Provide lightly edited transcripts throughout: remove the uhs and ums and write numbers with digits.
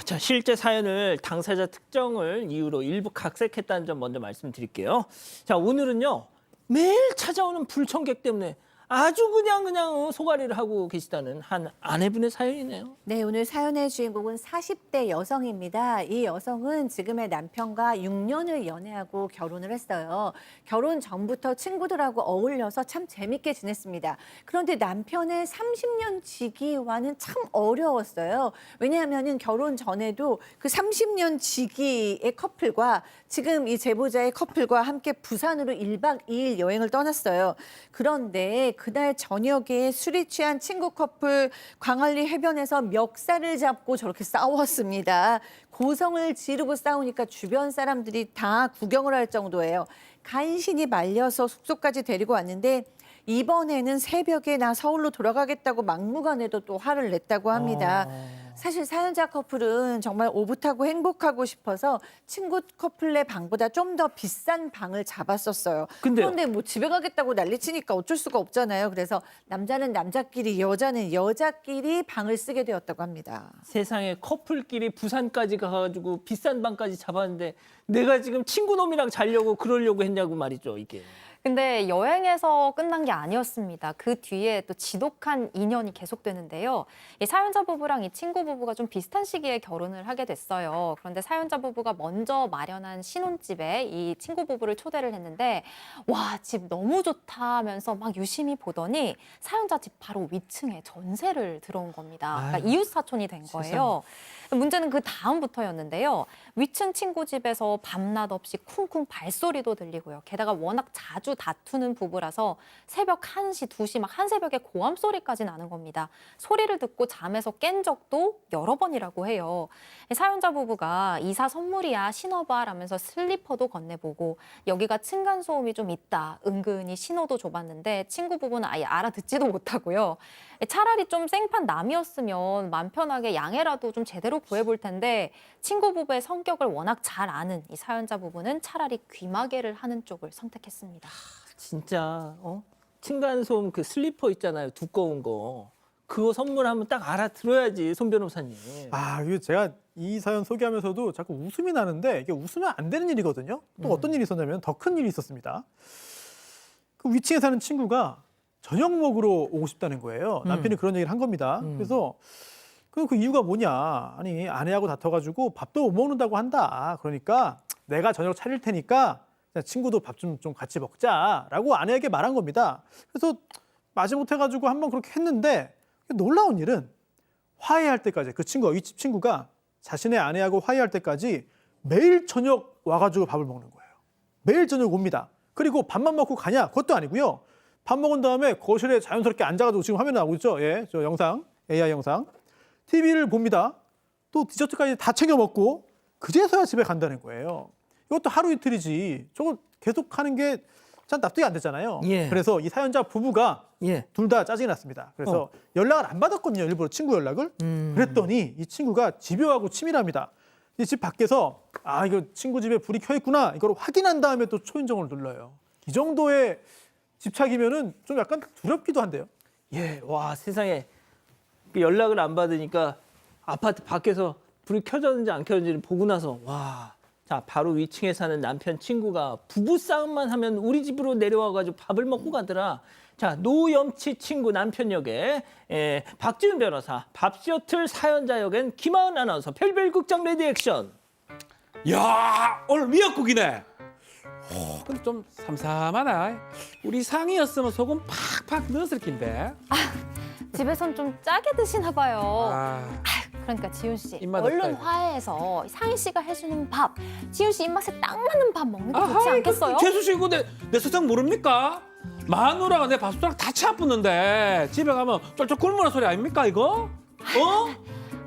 자, 실제 사연을 당사자 특정을 이유로 일부 각색했다는 점 먼저 말씀드릴게요. 자, 오늘은요. 매일 찾아오는 불청객 때문에 아주 그냥 소가리를 하고 계시다는 한 아내분의 사연이네요. 네, 오늘 사연의 주인공은 40대 여성입니다. 이 여성은 지금의 남편과 6년을 연애하고 결혼을 했어요. 결혼 전부터 친구들하고 어울려서 참 재밌게 지냈습니다. 그런데 남편의 30년 지기와는 참 어려웠어요. 왜냐하면 결혼 전에도 그 30년 지기의 커플과 지금 이 제보자의 커플과 함께 부산으로 1박 2일 여행을 떠났어요. 그런데 그날 저녁에 술이 취한 친구 커플 광안리 해변에서 멱살을 잡고 저렇게 싸웠습니다. 고성을 지르고 싸우니까 주변 사람들이 다 구경을 할 정도예요. 간신히 말려서 숙소까지 데리고 왔는데 이번에는 새벽에 나 서울로 돌아가겠다고 막무가내도 또 화를 냈다고 합니다. 사실 사연자 커플은 정말 오붓하고 행복하고 싶어서 친구 커플의 방보다 좀 더 비싼 방을 잡았었어요. 근데요? 그런데 뭐 집에 가겠다고 난리치니까 어쩔 수가 없잖아요. 그래서 남자는 남자끼리 여자는 여자끼리 방을 쓰게 되었다고 합니다. 세상에 커플끼리 부산까지 가가지고 비싼 방까지 잡았는데 내가 지금 친구놈이랑 자려고 그러려고 했냐고 말이죠, 이게. 근데 여행에서 끝난 게 아니었습니다. 그 뒤에 또 지독한 인연이 계속되는데요. 이 사연자 부부랑 이 친구 부부가 좀 비슷한 시기에 결혼을 하게 됐어요. 그런데 사연자 부부가 먼저 마련한 신혼집에 이 친구 부부를 초대를 했는데 와, 집 너무 좋다 하면서 막 유심히 보더니 사연자 집 바로 위층에 전세를 들어온 겁니다. 그러니까 아이고, 이웃 사촌이 된 거예요. 문제는 그 다음부터였는데요. 위층 친구 집에서 밤낮 없이 쿵쿵 발소리도 들리고요. 게다가 워낙 자주 다투는 부부라서 새벽 1시, 2시 막 한새벽에 고함 소리까지 나는 겁니다. 소리를 듣고 잠에서 깬 적도 여러 번이라고 해요. 사연자 부부가 이사 선물이야 신어봐 라면서 슬리퍼도 건네보고 여기가 층간소음이 좀 있다. 은근히 신호도 줘봤는데 친구 부부는 아예 알아듣지도 못하고요. 차라리 좀 생판 남이었으면 맘 편하게 양해라도 좀 제대로 구해볼 텐데 친구 부부의 성격을 워낙 잘 아는 이 사연자 부부는 차라리 귀마개를 하는 쪽을 선택했습니다. 진짜 층간소음 그 슬리퍼 있잖아요, 두꺼운 거. 그거 선물하면 딱 알아들어야지, 손 변호사님. 이거 제가 이 사연 소개하면서도 자꾸 웃음이 나는데 이게 웃으면 안 되는 일이거든요. 또 어떤 일이 있었냐면 더 큰 일이 있었습니다. 그 위층에 사는 친구가 저녁 먹으러 오고 싶다는 거예요. 남편이 그런 얘기를 한 겁니다. 그래서 그 이유가 뭐냐? 아니 아내하고 다퉈가지고 밥도 못 먹는다고 한다. 그러니까 내가 저녁 차릴 테니까 친구도 밥 좀 같이 먹자라고 아내에게 말한 겁니다. 그래서 마지못해가지고 한번 그렇게 했는데 놀라운 일은 화해할 때까지 그 친구가 이 집 친구가 자신의 아내하고 화해할 때까지 매일 저녁 와가지고 밥을 먹는 거예요. 매일 저녁 옵니다. 그리고 밥만 먹고 가냐? 그것도 아니고요. 밥 먹은 다음에 거실에 자연스럽게 앉아가지고 지금 화면에 나오고 있죠? 예, 저 영상, AI 영상. TV를 봅니다. 또 디저트까지 다 챙겨 먹고 그제서야 집에 간다는 거예요. 이것도 하루 이틀이지. 저거 계속 하는 게 참 납득이 안 되잖아요. 예. 그래서 이 사연자 부부가 예. 둘 다 짜증이 났습니다. 그래서 연락을 안 받았거든요. 일부러 친구 연락을. 그랬더니 이 친구가 집요하고 치밀합니다. 이 집 밖에서 이거 친구 집에 불이 켜 있구나. 이걸 확인한 다음에 또 초인종을 눌러요. 이 정도의 집착이면은 좀 약간 두렵기도 한데요. 예, 와, 세상에 그 연락을 안 받으니까 아파트 밖에서 불이 켜졌는지 안 켜졌는지를 보고 나서 와, 자, 바로 위층에 사는 남편 친구가 부부싸움만 하면 우리 집으로 내려와가지고 밥을 먹고 가더라. 자, 노염치 친구 남편 역에 박지훈 변호사, 밥셔틀 사연자 역엔 김하은 아나운서, 별별 극장 레디 액션. 야, 오늘 미역국이네. 근데 좀 삼삼하다. 우리 상이었으면 소금 팍팍 넣었을 낀데. 집에선 좀 짜게 드시나 봐요. 아, 그러니까 지훈 씨, 입맛 얼른 없다, 이거. 화해해서 상희 씨가 해주는 밥, 지훈 씨 입맛에 딱 맞는 밥 먹는 게 좋지 아하, 않겠어요? 재수 씨 이거 내 세상 모릅니까? 마누라가 내 밥숟가락 다 치아프는데 집에 가면 쫄쫄 굶으란 소리 아닙니까 이거?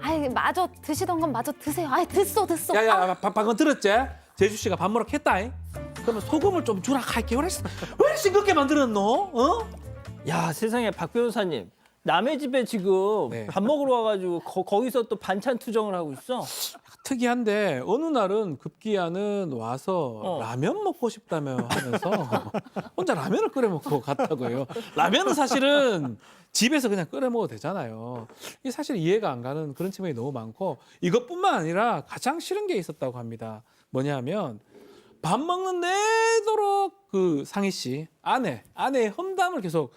아이, 마저 드시던 건 마저 드세요. 아이, 듣소. 야야, 방금 들었지? 재수 씨가 밥 먹으라 했다. 그러면 소금을 좀 주라 할게. 왜 이렇게 싱겁게 만들었노? 야, 세상에 박 변호사님, 남의 집에 지금 네. 밥 먹으러 와가지고 거기서 또 반찬 투정을 하고 있어. 특이한데 어느 날은 급기야는 와서 라면 먹고 싶다며 하면서 혼자 라면을 끓여 먹고 갔다고요. 라면은 사실은 집에서 그냥 끓여 먹어도 되잖아요. 이게 사실 이해가 안 가는 그런 측면이 너무 많고 이것뿐만 아니라 가장 싫은 게 있었다고 합니다. 뭐냐면 밥 먹는 내도록 그 상희 씨 아내의 험담을 계속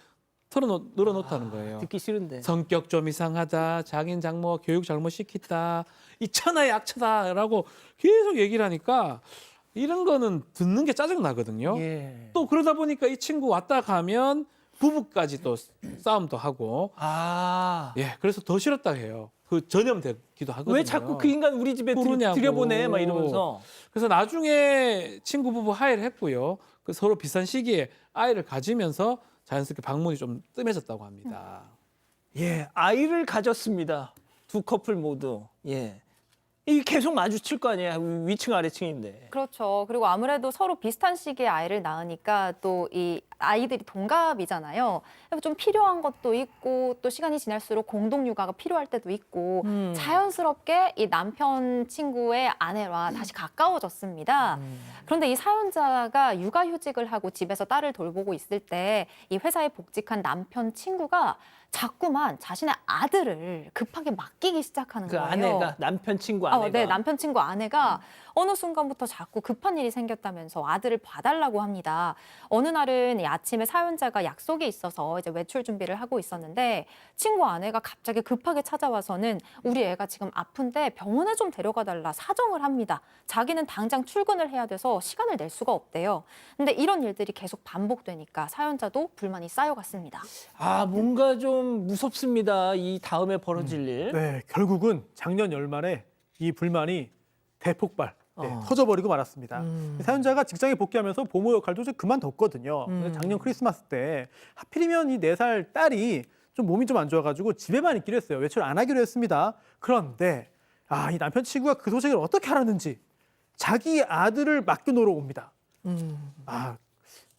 늘어놓다는 거예요. 듣기 싫은데. 성격 좀 이상하다. 자긴 장모 교육 잘못 시켰다. 이 천하의 악처다라고 계속 얘기를 하니까 이런 거는 듣는 게 짜증 나거든요. 예. 또 그러다 보니까 이 친구 왔다 가면 부부까지 또 싸움도 하고 아. 예 그래서 더 싫었다 해요. 그 전염되기도 하거든요. 왜 자꾸 그 인간 우리 집에 부르냐고. 들여보내? 막 이러면서. 그래서 나중에 친구 부부 화해를 했고요. 그 서로 비슷한 시기에 아이를 가지면서 자연스럽게 방문이 좀 뜸해졌다고 합니다. 예, 아이를 가졌습니다. 두 커플 모두. 예. 이게 계속 마주칠 거 아니야. 위층 아래층인데. 그렇죠. 그리고 아무래도 서로 비슷한 시기에 아이를 낳으니까 또 이 아이들이 동갑이잖아요. 좀 필요한 것도 있고 또 시간이 지날수록 공동 육아가 필요할 때도 있고 자연스럽게 이 남편 친구의 아내와 다시 가까워졌습니다. 그런데 이 사연자가 육아휴직을 하고 집에서 딸을 돌보고 있을 때 이 회사에 복직한 남편 친구가 자꾸만 자신의 아들을 급하게 맡기기 시작하는 그 거예요. 아내가 남편 친구 아내가. 네, 남편 친구 아내가 어느 순간부터 자꾸 급한 일이 생겼다면서 아들을 봐달라고 합니다. 어느 날은 이 아침에 사연자가 약속이 있어서 이제 외출 준비를 하고 있었는데 친구 아내가 갑자기 급하게 찾아와서는 우리 애가 지금 아픈데 병원에 좀 데려가 달라 사정을 합니다. 자기는 당장 출근을 해야 돼서 시간을 낼 수가 없대요. 근데 이런 일들이 계속 반복되니까 사연자도 불만이 쌓여갔습니다. 아, 뭔가 좀 무섭습니다. 이 다음에 벌어질 일. 네, 결국은 작년 연말에 이 불만이 대폭발. 터져버리고 말았습니다. 사연자가 직장에 복귀하면서 보모 역할도 좀 그만뒀거든요. 근데 작년 크리스마스 때 하필이면 이 4살 딸이 좀 몸이 좀 안 좋아가지고 집에만 있기로 했어요. 외출 안 하기로 했습니다. 그런데 이 남편 친구가 그 소식을 어떻게 알았는지 자기 아들을 맡겨놓으러 옵니다.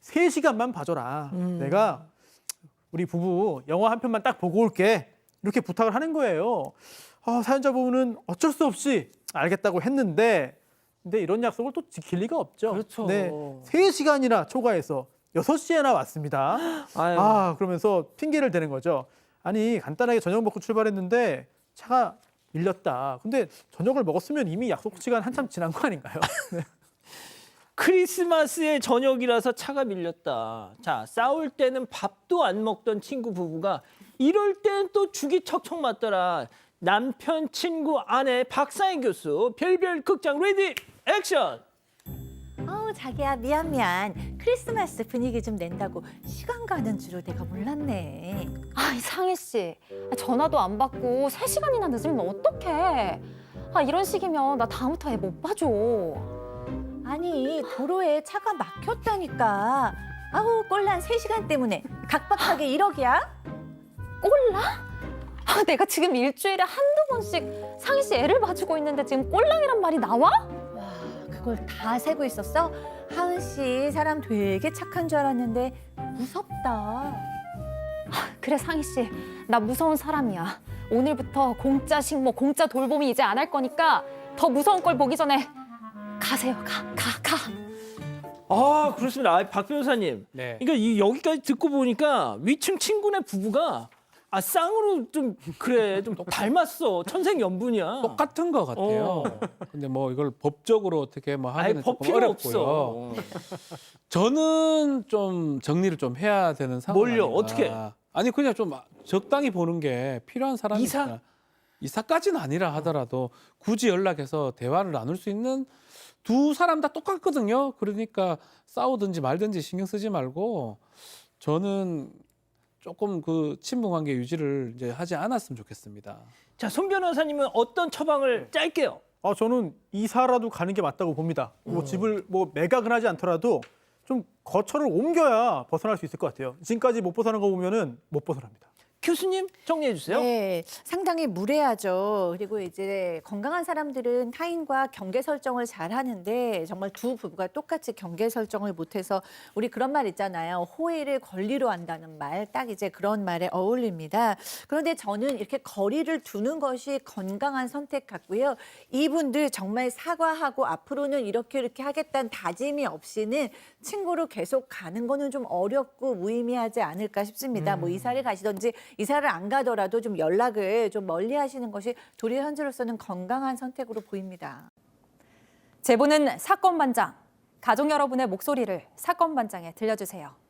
3시간만 봐줘라. 내가 우리 부부 영화 한 편만 딱 보고 올게. 이렇게 부탁을 하는 거예요. 사연자 부부는 어쩔 수 없이 알겠다고 했는데 근데 이런 약속을 또 지킬 리가 없죠. 그렇죠. 네, 3시간이나 초과해서 6시에나 왔습니다. 아유. 그러면서 핑계를 대는 거죠. 아니 간단하게 저녁 먹고 출발했는데 차가 밀렸다. 근데 저녁을 먹었으면 이미 약속 시간 한참 지난 거 아닌가요? 네. 크리스마스의 저녁이라서 차가 밀렸다. 자, 싸울 때는 밥도 안 먹던 친구 부부가 이럴 땐 또 죽이 척척 맞더라. 남편, 친구, 아내, 박사인 교수, 별별 극장 레디 액션! 자기야 미안. 크리스마스 분위기 좀 낸다고 시간 가는 줄을 내가 몰랐네. 이 상희 씨, 전화도 안 받고 3시간이나 늦으면 어떡해. 이런 식이면 나 다음부터 애 못 봐줘. 아니 도로에 차가 막혔다니까. 꼴랑 3시간 때문에 각박하게 1억이야? 꼴랑? 내가 지금 일주일에 한두 번씩 상희 씨 애를 봐주고 있는데 지금 꼴랑이란 말이 나와? 와, 그걸 다 세고 있었어? 하은 씨 사람 되게 착한 줄 알았는데 무섭다. 그래 상희 씨, 나 무서운 사람이야. 오늘부터 공짜 식모, 공짜 돌봄이 이제 안 할 거니까 더 무서운 걸 보기 전에 가세요. 가. 아, 그렇습니다. 박 변호사님. 네. 그러니까 여기까지 듣고 보니까 위층 친구네 부부가 쌍으로 좀 좀 닮았어. 천생연분이야. 똑같은 것 같아요. 근데 뭐 이걸 법적으로 어떻게 뭐 아예 하기는 법 조금 필요 어렵고요. 없어. 저는 좀 정리를 좀 해야 되는 상황. 뭘요? 어떻게? 아니 그냥 좀 적당히 보는 게 필요한 사람이니까. 이사까지는 아니라 하더라도 굳이 연락해서 대화를 나눌 수 있는 두 사람 다 똑같거든요. 그러니까 싸우든지 말든지 신경 쓰지 말고 저는 조금 그 친분 관계 유지를 이제 하지 않았으면 좋겠습니다. 자, 손 변호사님은 어떤 처방을 짤게요? 저는 이사라도 가는 게 맞다고 봅니다. 집을 매각을 하지 않더라도 좀 거처를 옮겨야 벗어날 수 있을 것 같아요. 지금까지 못 벗어난 거 보면은 못 벗어납니다. 교수님 정리해 주세요. 네, 상당히 무례하죠. 그리고 이제 건강한 사람들은 타인과 경계 설정을 잘 하는데 정말 두 부부가 똑같이 경계 설정을 못해서 우리 그런 말 있잖아요. 호의를 권리로 한다는 말, 딱 이제 그런 말에 어울립니다. 그런데 저는 이렇게 거리를 두는 것이 건강한 선택 같고요. 이분들 정말 사과하고 앞으로는 이렇게 하겠다는 다짐이 없이는 친구로 계속 가는 거는 좀 어렵고 무의미하지 않을까 싶습니다. 뭐 이사를 가시든지 이사를 안 가더라도 좀 연락을 좀 멀리 하시는 것이 도리 현재로서는 건강한 선택으로 보입니다. 제보는 사건 반장. 가족 여러분의 목소리를 사건 반장에 들려주세요.